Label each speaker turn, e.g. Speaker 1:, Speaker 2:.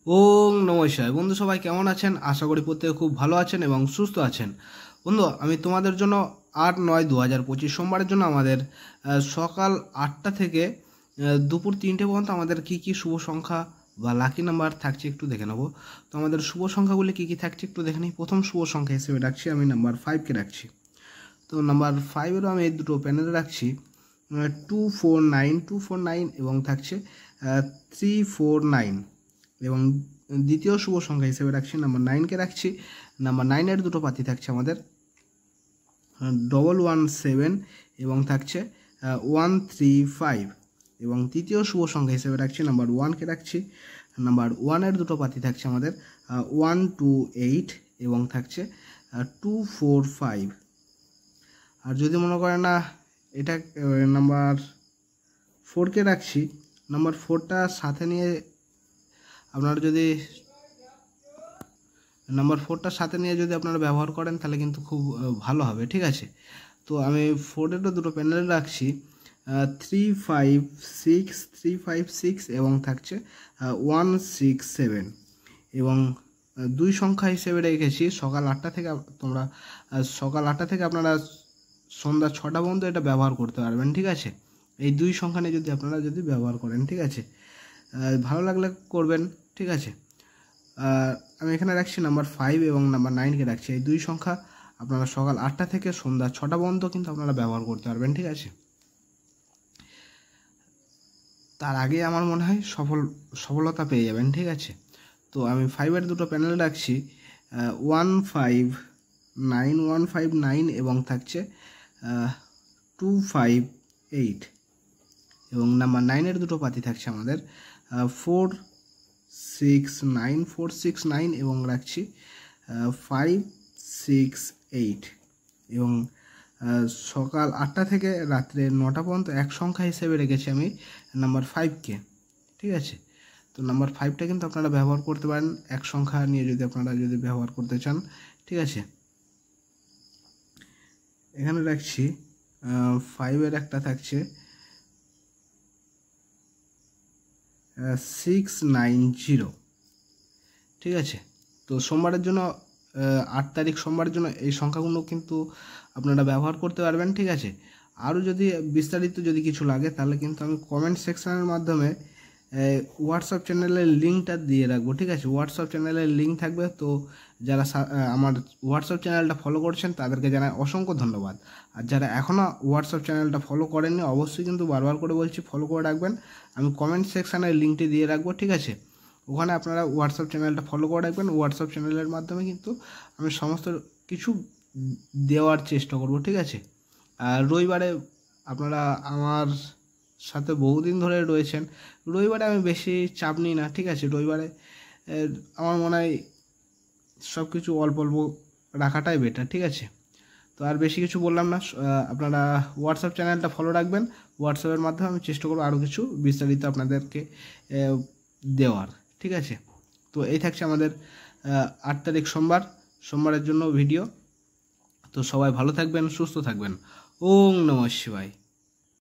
Speaker 1: ওং নমঃ শিবায়। বন্ধু সবাই কেমন আছেন? আশা করি প্রত্যেকে খুব ভালো আছেন এবং সুস্থ আছেন। বন্ধু, আমি তোমাদের জন্য 8-9-2025 সোমবারের জন্য আমাদের সকাল 8টা থেকে দুপুর 3টে পর্যন্ত আমাদের কি কি শুভ সংখ্যা বা লাকি নাম্বার থাকছে একটু দেখে নেবো। তো আমাদের শুভ সংখ্যাগুলি কি কি থাকছে একটু দেখে নিই। প্রথম শুভ সংখ্যা হিসেবে রাখছি আমি নাম্বার 5কে রাখছি। তো নাম্বার 5এরও আমি এই দুটো প্যানেলে রাখছি 249 এবং থাকছে 349 এবং দ্বিতীয় শুভ সংখ্যা হিসেবে রাখছি নাম্বার 9কে রাখছি। নাম্বার 9-এর দুটো পাতি থাকছে আমাদের 117 এবং থাকছে 135 এবং তৃতীয় শুভ সংখ্যা হিসেবে রাখছি নাম্বার 1কে রাখছি। নাম্বার 1-এর দুটো পাতি থাকছে আমাদের 128 এবং থাকছে 245। আর যদি মনে করেন না এটা নাম্বার 4কে রাখছি, নাম্বার 4টা সাথে নিয়ে আপনারা যদি আপনারা ব্যবহার করেন তাহলে কিন্তু খুব ভালো হবে, ঠিক আছে। তো আমি 4-এরও দুটো প্যানেল রাখছি 356 এবং থাকছে 167 এবং দুই সংখ্যা হিসেবে রেখেছি সকাল 8টা থেকে আপনারা সন্ধ্যা 6টা পর্যন্ত এটা ব্যবহার করতে পারবেন, ঠিক আছে। এই দুই সংখ্যা নিয়ে আপনারা ব্যবহার করেন, ঠিক আছে। ভালো লাগলে করবেন, ঠিক আছে। আমি এখানে রাখছি নাম্বার 5 এবং নাম্বার 9কে রাখছি। এই দুই সংখ্যা আপনারা সকাল 8টা থেকে সন্ধ্যা 6টা পর্যন্ত কিন্তু আপনারা ব্যবহার করতে পারবেন, ঠিক আছে। তার আগে আমার মনে হয় সফলতা পেয়ে যাবেন, ঠিক আছে। তো আমি 5-এর দুটো প্যানেল রাখছি 159 এবং থাকছে 258 এবং নাম্বার 9-এর দুটো পাতি থাকছে আমাদের 469 এবং রাখছি 568 এবং সকাল 8টা থেকে রাত্রে 9টা পর্যন্ত এক সংখ্যা হিসেবে রেখেছি আমি নাম্বার 5কে, ঠিক আছে। তো নাম্বার 5টা কিন্তু আপনারা ব্যবহার করতে পারেন এক সংখ্যা নিয়ে আপনারা ব্যবহার করতে চান, ঠিক আছে। এখানে রাখছি 5-এর একটা থাকছে 690, ঠিক আছে। তো সোমবারের জন্য 8 তারিখ সোমবারের জন্য এই সংখ্যাগুলো কিন্তু আপনারা ব্যবহার করতে পারবেন, ঠিক আছে। আরও যদি বিস্তারিত কিছু লাগে তাহলে কিন্তু আমি কমেন্ট সেকশনের মাধ্যমে হোয়াটসঅ্যাপ চ্যানেলের লিঙ্কটা দিয়ে রাখবো, ঠিক আছে। হোয়াটসঅ্যাপ চ্যানেলের লিঙ্ক থাকবে। তো যারা আমার হোয়াটসঅ্যাপ চ্যানেলটা ফলো করছেন তাদেরকে জানাই অসংখ্য ধন্যবাদ। আর যারা এখনও হোয়াটসঅ্যাপ চ্যানেলটা ফলো করেননি অবশ্যই কিন্তু বারবার করে বলছি ফলো করে রাখবেন। আমি কমেন্ট সেকশানের লিঙ্কটি দিয়ে রাখবো, ঠিক আছে। ওখানে আপনারা হোয়াটসঅ্যাপ চ্যানেলটা ফলো করে রাখবেন। হোয়াটসঅ্যাপ চ্যানেলের মাধ্যমে কিন্তু আমি সমস্ত কিছু দেওয়ার চেষ্টা করব, ঠিক আছে। আর রবিবারে আপনারা আমার সাথে বহুদিন ধরে রয়েছেন, রবিবারে আমি বেশি চাপ নিই না, ঠিক আছে। রবিবারে আমার মনে হয় সব কিছু অল্প অল্প রাখাটাই বেটার, ঠিক আছে। তো আর বেশি কিছু বললাম না, আপনারা হোয়াটসঅ্যাপ চ্যানেলটা ফলো রাখবেন। হোয়াটসঅ্যাপের মাধ্যমে আমি চেষ্টা করবো আরও কিছু বিস্তারিত আপনাদেরকে দেওয়ার, ঠিক আছে। তো এই থাকছে আমাদের 8 তারিখ সোমবারের জন্য ভিডিও। তো সবাই ভালো থাকবেন, সুস্থ থাকবেন। ওং নমঃ শিবায়।